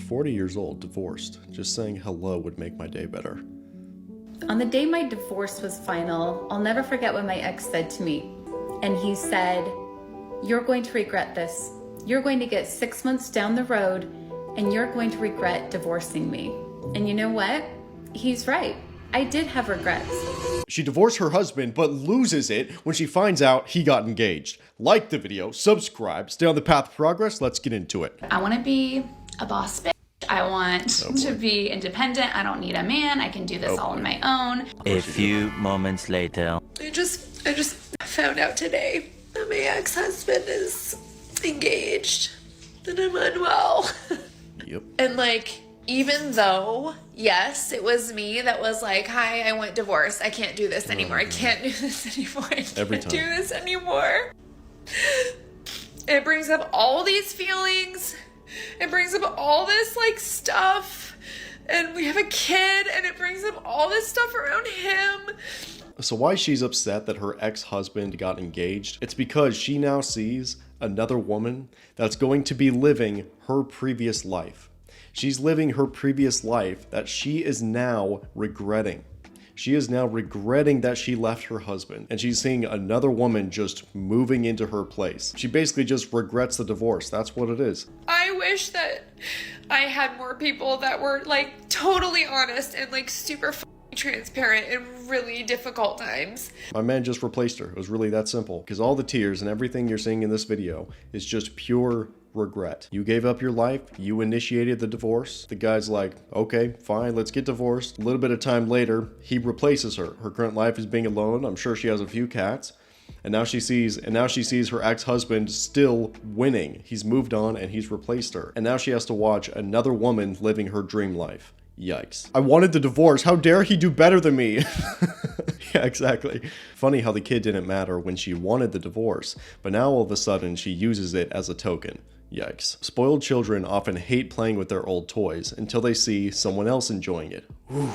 40 years old, divorced. Just saying hello would make my day better. On the day my divorce was final, I'll never forget what my ex said to me. And he said, "You're going to regret this. You're going to get 6 months down the road and you're going to regret divorcing me." And you know what? He's right. I did have regrets. She divorced her husband, but loses it when she finds out he got engaged. Like the video, subscribe, stay on the path of progress. Let's get into it. I want to be a boss bitch. I want to be independent. I don't need a man. I can do this all on my own. A few moments later. I just found out today that my ex-husband is engaged and I'm unwell. Yep. And like, even though, yes, it was me that was like, "Hi, I want divorce. I can't do this anymore. I can't do this anymore. I can't do this anymore." It brings up all these feelings. It brings up all this like stuff. And we have a kid and it brings up all this stuff around him. So why she's upset that her ex-husband got engaged? It's because she now sees another woman that's going to be living her previous life. She's living her previous life that she is now regretting. She is now regretting that she left her husband, and she's seeing another woman just moving into her place. She basically just regrets the divorce. That's what it is. I wish that I had more people that were like totally honest and like super transparent in really difficult times. My man just replaced her. It was really that simple. Because all the tears and everything you're seeing in this video is just pure regret. You gave up your life, you initiated the divorce. The guy's like, "Okay, fine, let's get divorced." A little bit of time later, he replaces her. Her current life is being alone. I'm sure she has a few cats. And now she sees her ex-husband still winning. He's moved on and he's replaced her. And now she has to watch another woman living her dream life. Yikes. I wanted the divorce. How dare he do better than me? Yeah, exactly. Funny how the kid didn't matter when she wanted the divorce, but now all of a sudden she uses it as a token. Yikes. Spoiled children often hate playing with their old toys until they see someone else enjoying it. Whew.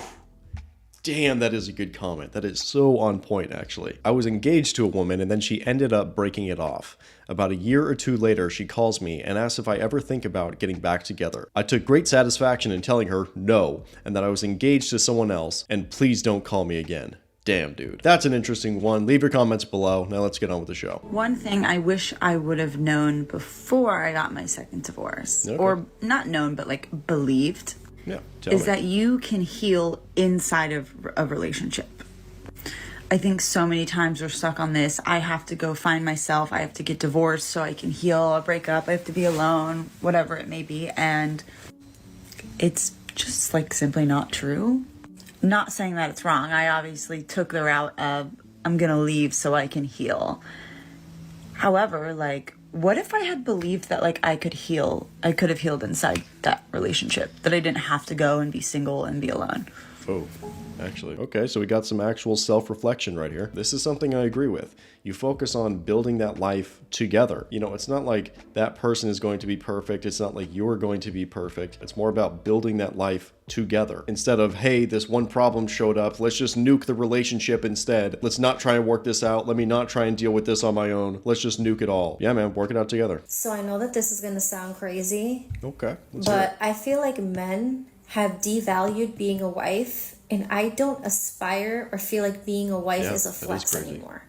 Damn, that is a good comment. That is so on point, actually. I was engaged to a woman and then she ended up breaking it off. About a year or two later, she calls me and asks if I ever think about getting back together. I took great satisfaction in telling her no, and that I was engaged to someone else, and please don't call me again. Damn, dude. That's an interesting one. Leave your comments below. Now let's get on with the show. One thing I wish I would have known before I got my second divorce, or not known, but like believed, is that you can heal inside of a relationship. I think so many times we're stuck on this. I have to go find myself. I have to get divorced so I can heal a breakup. I have to be alone, whatever it may be. And it's just like simply not true. Not saying that it's wrong. I obviously took the route of I'm going to leave so I can heal. However, like, what if I had believed that like I could have healed inside that relationship, that I didn't have to go and be single and be alone? Oh, actually. Okay, so we got some actual self-reflection right here. This is something I agree with. You focus on building that life together. You know, it's not like that person is going to be perfect. It's not like you're going to be perfect. It's more about building that life together. Instead of, hey, this one problem showed up, let's just nuke the relationship instead. Let's not try and work this out. Let me not try and deal with this on my own. Let's just nuke it all. Yeah, man, work it out together. So I know that this is going to sound crazy. Okay. But I feel like men have devalued being a wife, and I don't aspire or feel like being a wife is a flex anymore.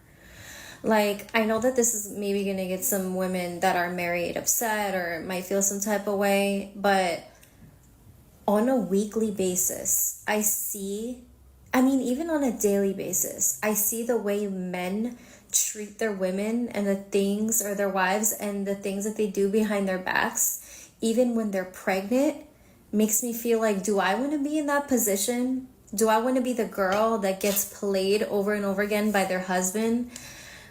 Like, I know that this is maybe gonna get some women that are married upset or might feel some type of way, but on a weekly basis, even on a daily basis, I see the way men treat their women and the things, or their wives, and the things that they do behind their backs, even when they're pregnant. Makes me feel like, do I want to be in that position? Do I want to be the girl that gets played over and over again by their husband?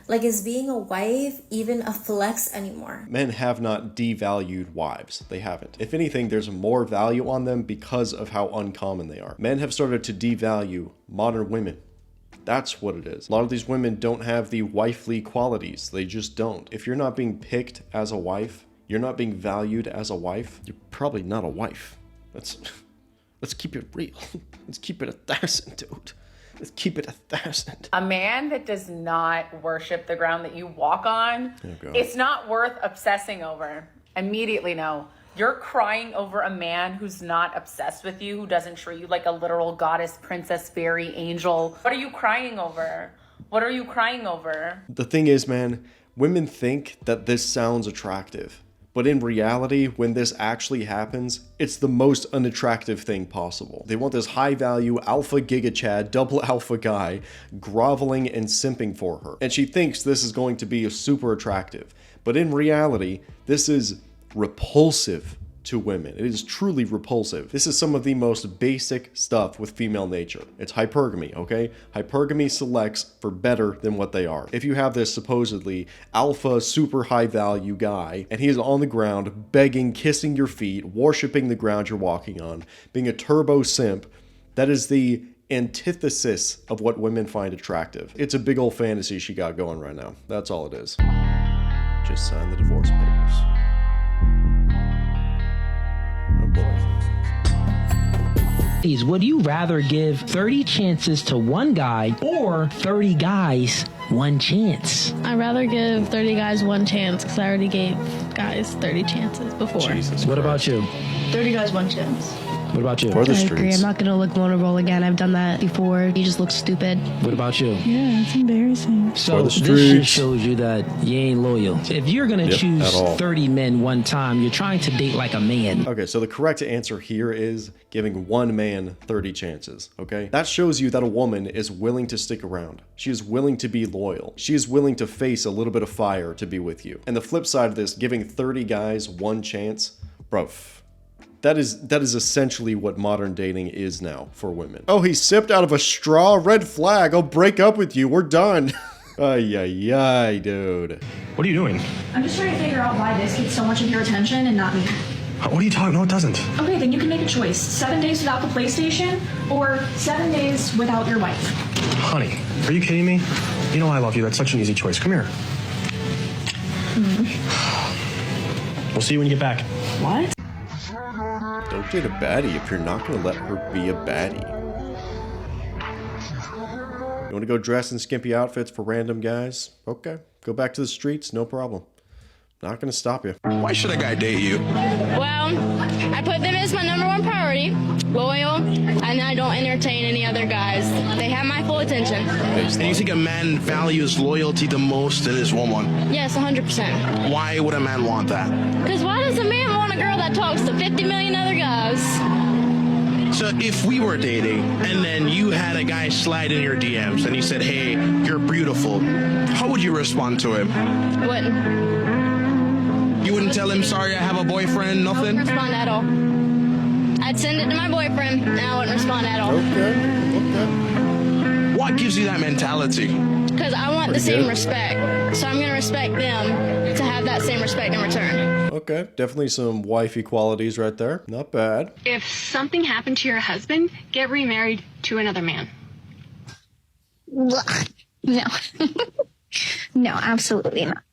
Like, is being a wife even a flex anymore? Men have not devalued wives. They haven't. If anything, there's more value on them because of how uncommon they are. Men have started to devalue modern women. That's what it is. A lot of these women don't have the wifely qualities. They just don't. If you're not being picked as a wife, you're not being valued as a wife, you're probably not a wife. Let's keep it real. Let's keep it 1,000, dude. Let's keep it 1,000. A man that does not worship the ground that you walk on, it's not worth obsessing over. Immediately know You're crying over a man who's not obsessed with you, who doesn't treat you like a literal goddess, princess, fairy, angel. What are you crying over? What are you crying over? The thing is, man, women think that this sounds attractive. But in reality, when this actually happens, it's the most unattractive thing possible. They want this high-value alpha giga chad, double alpha guy, groveling and simping for her. And she thinks this is going to be super attractive. But in reality, this is repulsive to women. It is truly repulsive. This is some of the most basic stuff with female nature. It's hypergamy, okay? Hypergamy selects for better than what they are. If you have this supposedly alpha, super high value guy, and he is on the ground, begging, kissing your feet, worshiping the ground you're walking on, being a turbo simp, that is the antithesis of what women find attractive. It's a big old fantasy she got going right now. That's all it is. Just sign the divorce papers. Would you rather give 30 chances to one guy or 30 guys one chance? I'd rather give 30 guys one chance because I already gave guys 30 chances before. Jesus what Christ. About you? 30 guys one chance. What about you? For the I streets. agree. I'm not going to look vulnerable again. I've done that before. You just look stupid. What about you? Yeah, it's embarrassing. So this just shows you that you ain't loyal. If you're going to choose 30 men one time, you're trying to date like a man. Okay, so the correct answer here is giving one man 30 chances, okay? That shows you that a woman is willing to stick around. She is willing to be loyal. She is willing to face a little bit of fire to be with you. And the flip side of this, giving 30 guys one chance, bro, that is essentially what modern dating is now for women. Oh, he sipped out of a straw? Red flag. I'll break up with you. We're done. Ay, ay, ay, dude. What are you doing? I'm just trying to figure out why this gets so much of your attention and not me. What are you talking? No, it doesn't. Okay, then you can make a choice. 7 days without the PlayStation or 7 days without your wife. Honey, are you kidding me? You know I love you. That's such an easy choice. Come here. We'll see you when you get back. What? Don't date a baddie if you're not going to let her be a baddie. You want to go dress in skimpy outfits for random guys? Okay, go back to the streets, no problem. Not going to stop you. Why should a guy date you? Well, I put them as my #1 priority, loyal, and I don't entertain any other guys. They have my full attention. And you think a man values loyalty the most in his woman? Yes, 100%. Why would a man want that? Because why does a man want a girl that talks to 50 million other guys? So if we were dating and then you had a guy slide in your DMs and he said, hey, you're beautiful, how would you respond to him? Wouldn't. You wouldn't tell him, sorry, I have a boyfriend, nothing? I wouldn't respond at all. I'd send it to my boyfriend and I wouldn't respond at all. Okay. What gives you that mentality? Because I want the same respect. So I'm going to respect them to have that same respect in return. Okay, definitely some wifey qualities right there. Not bad. If something happened to your husband, get remarried to another man. No. No, absolutely not.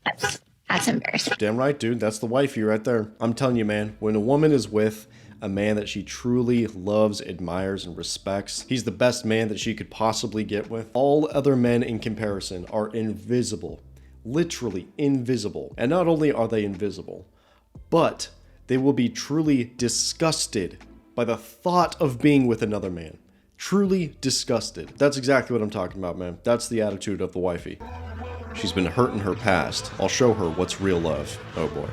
That's embarrassing. Damn right, dude. That's the wifey right there. I'm telling you, man, when a woman is with a man that she truly loves, admires, and respects, he's the best man that she could possibly get with. All other men in comparison are invisible. Literally invisible. And not only are they invisible, but they will be truly disgusted by the thought of being with another man. Truly disgusted. That's exactly what I'm talking about, man. That's the attitude of the wifey. She's been hurt in her past. I'll show her what's real love. Oh boy.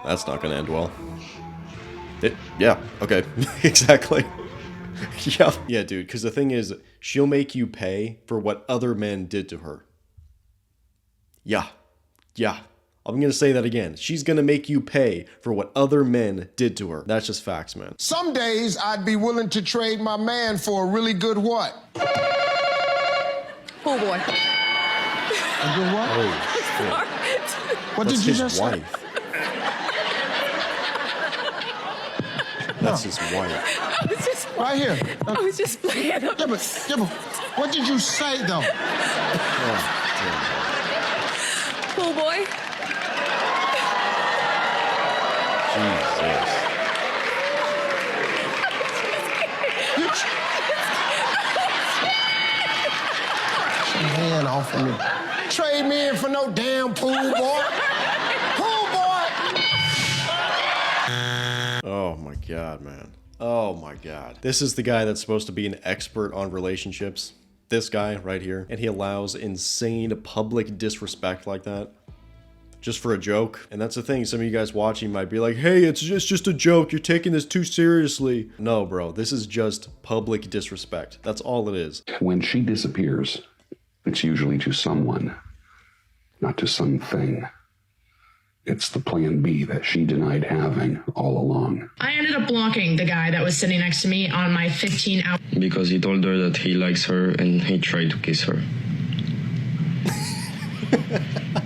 That's not gonna end well. Yeah, okay. Exactly. Yeah, dude, because the thing is, she'll make you pay for what other men did to her. Yeah. I'm gonna say that again. She's gonna make you pay for what other men did to her. That's just facts, man. Some days I'd be willing to trade my man for a really good what? Oh boy. A good what? Oh, shit. What That's did you his just wife. say? That's his wife. I was just right here. I was just playing. Yeah, but what did you say though? Oh boy. Jesus. Hand off of me. Trade me in for no damn pool boy. Pool boy. God, man. Oh my God. This is the guy that's supposed to be an expert on relationships. This guy right here. And he allows insane public disrespect like that. Just for a joke. And that's the thing, some of you guys watching might be like, hey, it's just a joke, you're taking this too seriously. No, bro, this is just public disrespect. That's all it is. When she disappears, it's usually to someone, not to something. It's the plan B that she denied having all along. I ended up blocking the guy that was sitting next to me on my 15-hour... Because he told her that he likes her and he tried to kiss her.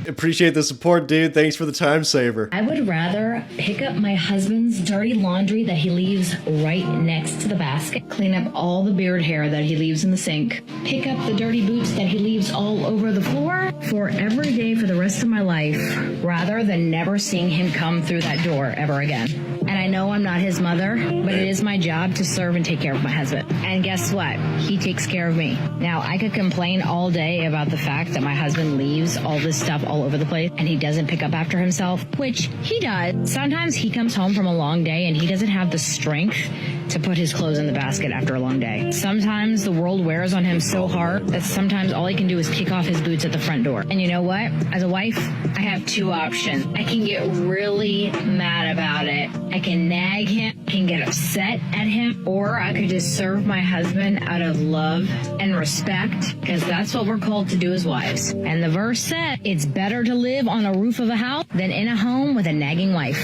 Appreciate the support, dude. Thanks for the time saver. I would rather pick up my husband's dirty laundry that he leaves right next to the basket, clean up all the beard hair that he leaves in the sink, pick up the dirty boots that he leaves all over the floor for every day for the rest of my life, rather than never seeing him come through that door ever again. And I know I'm not his mother, but it is my job to serve and take care of my husband. And guess what? He takes care of me. Now, I could complain all day about the fact that my husband leaves all this stuff all over the place and he doesn't pick up after himself, which he does. Sometimes he comes home from a long day and he doesn't have the strength to put his clothes in the basket after a long day. Sometimes the world wears on him so hard that sometimes all he can do is kick off his boots at the front door. And you know what? As a wife, I have two options. I can get really mad about it. I can nag him, can get upset at him, or I could just serve my husband out of love and respect, because that's what we're called to do as wives. And the verse said, it's better to live on a roof of a house than in a home with a nagging wife.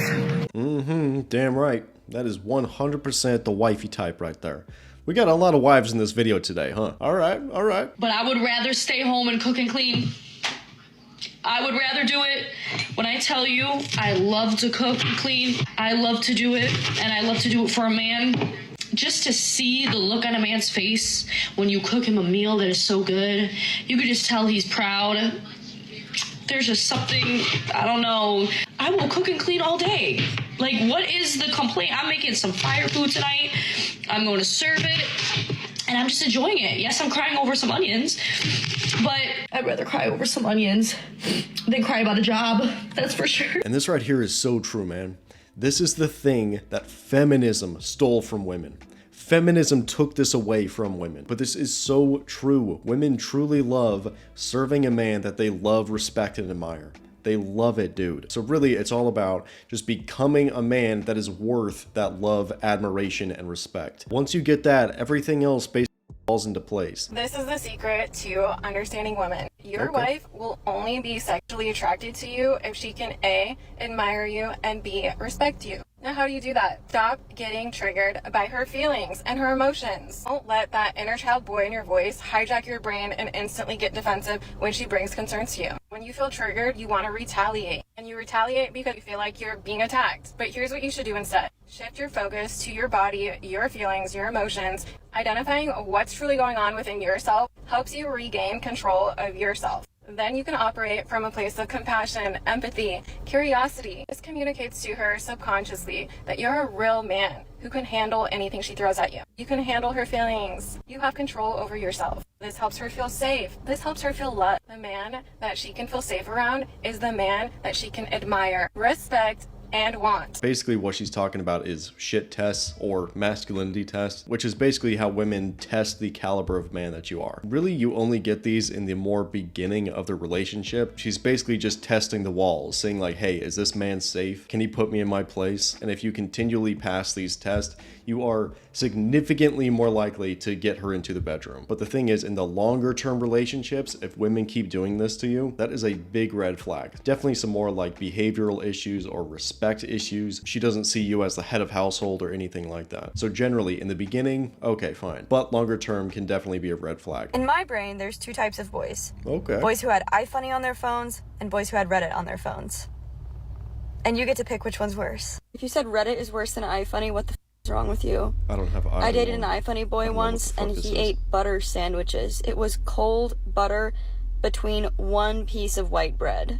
Damn right. That is 100% the wifey type right there. We got a lot of wives in this video today, huh? All right. But I would rather stay home and cook and clean. I would rather do it. When I tell you I love to cook and clean, I love to do it, and I love to do it for a man. Just to see the look on a man's face when you cook him a meal that is so good, you could just tell he's proud. There's just something, I don't know. I will cook and clean all day. Like, what is the complaint? I'm making some fire food tonight. I'm going to serve it, and I'm just enjoying it. Yes, I'm crying over some onions, but I'd rather cry over some onions than cry about a job. That's for sure. And this right here is so true, man. This is the thing that feminism stole from women. Feminism took this away from women, but this is so true. Women truly love serving a man that they love, respect, and admire. They love it, dude. So really, it's all about just becoming a man that is worth that love, admiration, and respect. Once you get that, everything else basically falls into place. This is the secret to understanding women. Your wife will only be sexually attracted to you if she can A, admire you, and B, respect you. Now, how do you do that? Stop getting triggered by her feelings and her emotions. Don't let that inner child boy in your voice hijack your brain and instantly get defensive when she brings concerns to you. When you feel triggered, you want to retaliate. And you retaliate because you feel like you're being attacked. But here's what you should do instead. Shift your focus to your body, your feelings, your emotions. Identifying what's truly going on within yourself helps you regain control of yourself. Then you can operate from a place of compassion, empathy, curiosity. This communicates to her subconsciously that you're a real man who can handle anything she throws at you. You can handle her feelings. You have control over yourself. This helps her feel safe. This helps her feel loved. The man that she can feel safe around is the man that she can admire, respect, and want. Basically what she's talking about is shit tests or masculinity tests, which is basically how women test the caliber of man that you are. Really, you only get these in the more beginning of the relationship. She's basically just testing the walls, saying like, hey, is this man safe? Can he put me in my place? And if you continually pass these tests, you are significantly more likely to get her into the bedroom. But the thing is, in the longer term relationships, if women keep doing this to you, that is a big red flag. Definitely some more like behavioral issues or respect issues. She doesn't see you as the head of household or anything like that. So generally, in the beginning, okay, fine. But longer term can definitely be a red flag. In my brain, there's two types of boys. Okay. Boys who had iFunny on their phones and boys who had Reddit on their phones. And you get to pick which one's worse. If you said Reddit is worse than iFunny, what the is wrong with you? I don't have I dated an iFunny boy once, and he ate butter sandwiches. It was cold butter between one piece of white bread.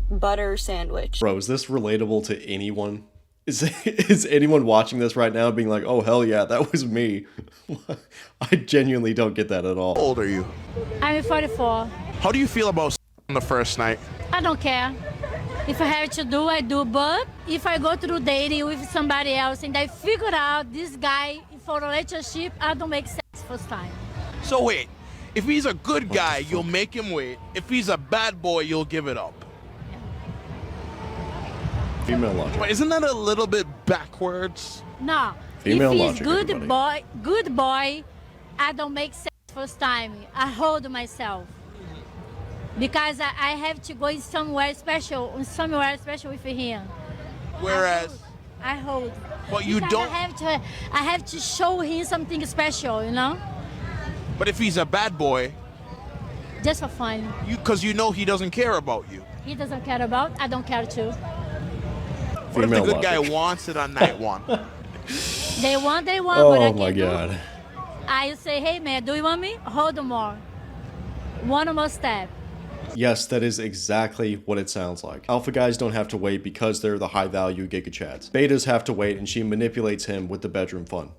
Butter sandwich. Bro, is this relatable to anyone? Is anyone watching this right now being like, oh hell yeah, that was me? I genuinely don't get that at all. How old are you? I'm 44. How do you feel about on the first night? I don't care. If I have to do, I do. But if I go through dating with somebody else and I figure out this guy for a relationship, I don't make sex first time. So wait, if he's a good guy, you'll make him wait. If he's a bad boy, you'll give it up. Female logic. Wait, isn't that a little bit backwards? No. Female if he's logic, good everybody. boy, I don't make sex first time. I hold myself. Because I have to go somewhere special with him. Whereas I hold. But you Because don't. I have to show him something special, you know? But if he's a bad boy, Just for fun. because you know he doesn't care about you. He doesn't care about, I don't care too. What if the Female good guy logic. wants it on night one? They want, but I Oh can't my do. god. I say, hey man, do you want me? Hold more. One more step. Yes, that is exactly what it sounds like. Alpha guys don't have to wait because they're the high value Giga Chads. Betas have to wait and she manipulates him with the bedroom fun.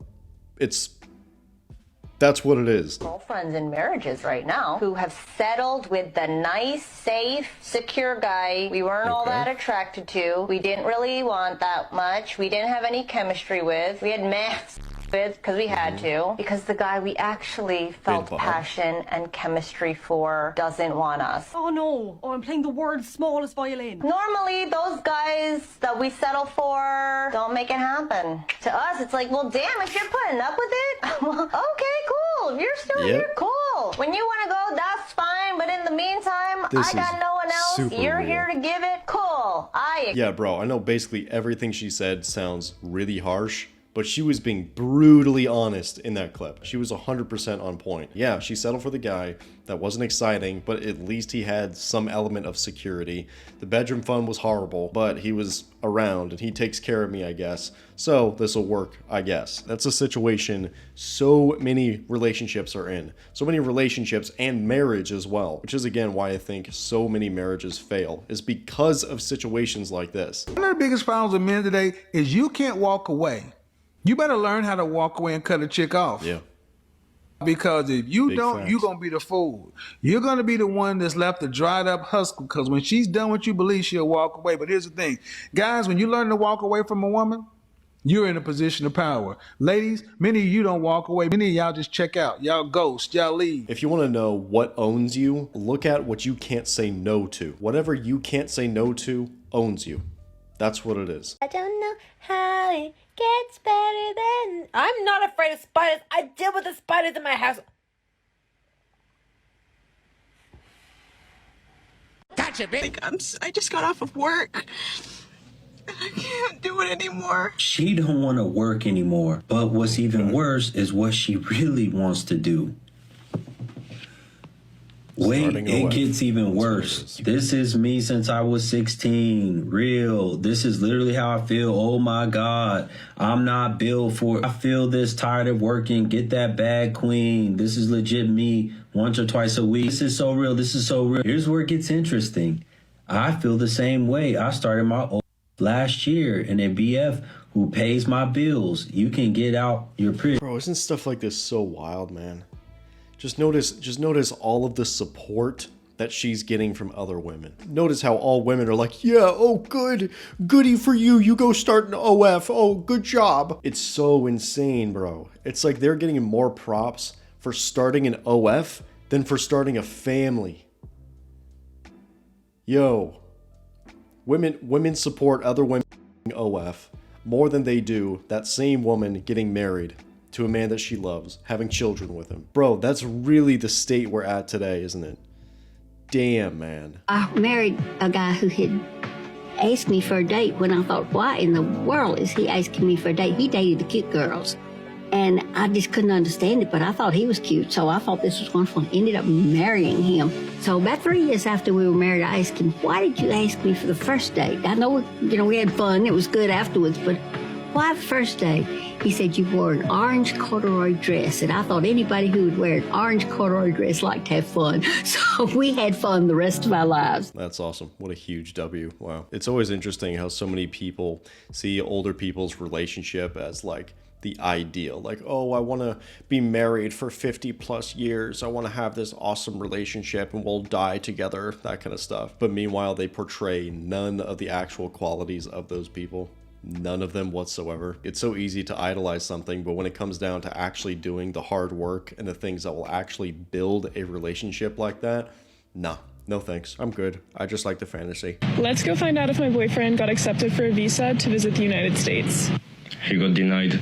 That's what it is. Girlfriends in marriages right now who have settled with the nice, safe, secure guy we weren't all that attracted to. We didn't really want that much. We didn't have any chemistry with. We had maths with because we had to. Because the guy we actually felt passion and chemistry for doesn't want us. Oh no, I'm playing the world's smallest violin. Normally, those guys that we settle for don't make it happen. To us, it's like, well, damn, if you're putting up with it, well, okay, cool. If you're still here, cool. When you want to go, that's fine. But in the meantime, I got no one else. You're here to give it. Cool. Yeah, bro, I know basically everything she said sounds really harsh, but she was being brutally honest in that clip. She was 100% on point. Yeah, she settled for the guy. That wasn't exciting, but at least he had some element of security. The bedroom fun was horrible, but he was around and he takes care of me, I guess. So this will work, I guess. That's a situation so many relationships are in. So many relationships and marriage as well, which is again why I think so many marriages fail, is because of situations like this. One of the biggest problems with men today is you can't walk away. You better learn how to walk away and cut a chick off. Yeah. Because if you don't, you're going to be the fool. You're going to be the one that's left a dried up husk, because when she's done what you believe, she'll walk away. But here's the thing. Guys, when you learn to walk away from a woman, you're in a position of power. Ladies, many of you don't walk away. Many of y'all just check out. Y'all ghost. Y'all leave. If you want to know what owns you, look at what you can't say no to. Whatever you can't say no to owns you. That's what it is. I don't know how it gets better than... I'm not afraid of spiders. I deal with the spiders in my house. Gotcha, bitch. I just got off of work. I can't do it anymore. She don't want to work anymore. But what's even worse is what she really wants to do. Wait, it gets even worse. This is me since I was 16. Real. This is literally how I feel. Oh my God. I'm not built for... I feel this, tired of working. Get that bag, queen. This is legit me once or twice a week. This is so real. This is so real. Here's where it gets interesting. I feel the same way. I started my own last year in a BF who pays my bills. You can get out your pretty... Bro, isn't stuff like this so wild, man? Just notice all of the support that she's getting from other women. Notice how all women are like, yeah, oh good, goody for you, you go start an OF, oh good job. It's so insane, bro. It's like they're getting more props for starting an OF than for starting a family. Yo, women support other women OF more than they do that same woman getting married to a man that she loves, having children with him. Bro, that's really the state we're at today, isn't it? Damn, man. I married a guy who had asked me for a date when I thought, why in the world is he asking me for a date? He dated the cute girls. And I just couldn't understand it, but I thought he was cute, so I thought this was wonderful. Ended up marrying him. So about 3 years after we were married, I asked him, why did you ask me for the first date? I know, we had fun, it was good afterwards, but why the first date? He said, you wore an orange corduroy dress. And I thought anybody who would wear an orange corduroy dress liked to have fun. So we had fun the rest of our lives. That's awesome. What a huge W. Wow. It's always interesting how so many people see older people's relationship as like the ideal. Like, oh, I want to be married for 50 plus years. I want to have this awesome relationship and we'll die together, that kind of stuff. But meanwhile, they portray none of the actual qualities of those people. None of them whatsoever. It's so easy to idolize something, but when it comes down to actually doing the hard work and the things that will actually build a relationship like that, nah. No thanks. I'm good. I just like the fantasy. Let's go find out if my boyfriend got accepted for a visa to visit the United States. He got denied.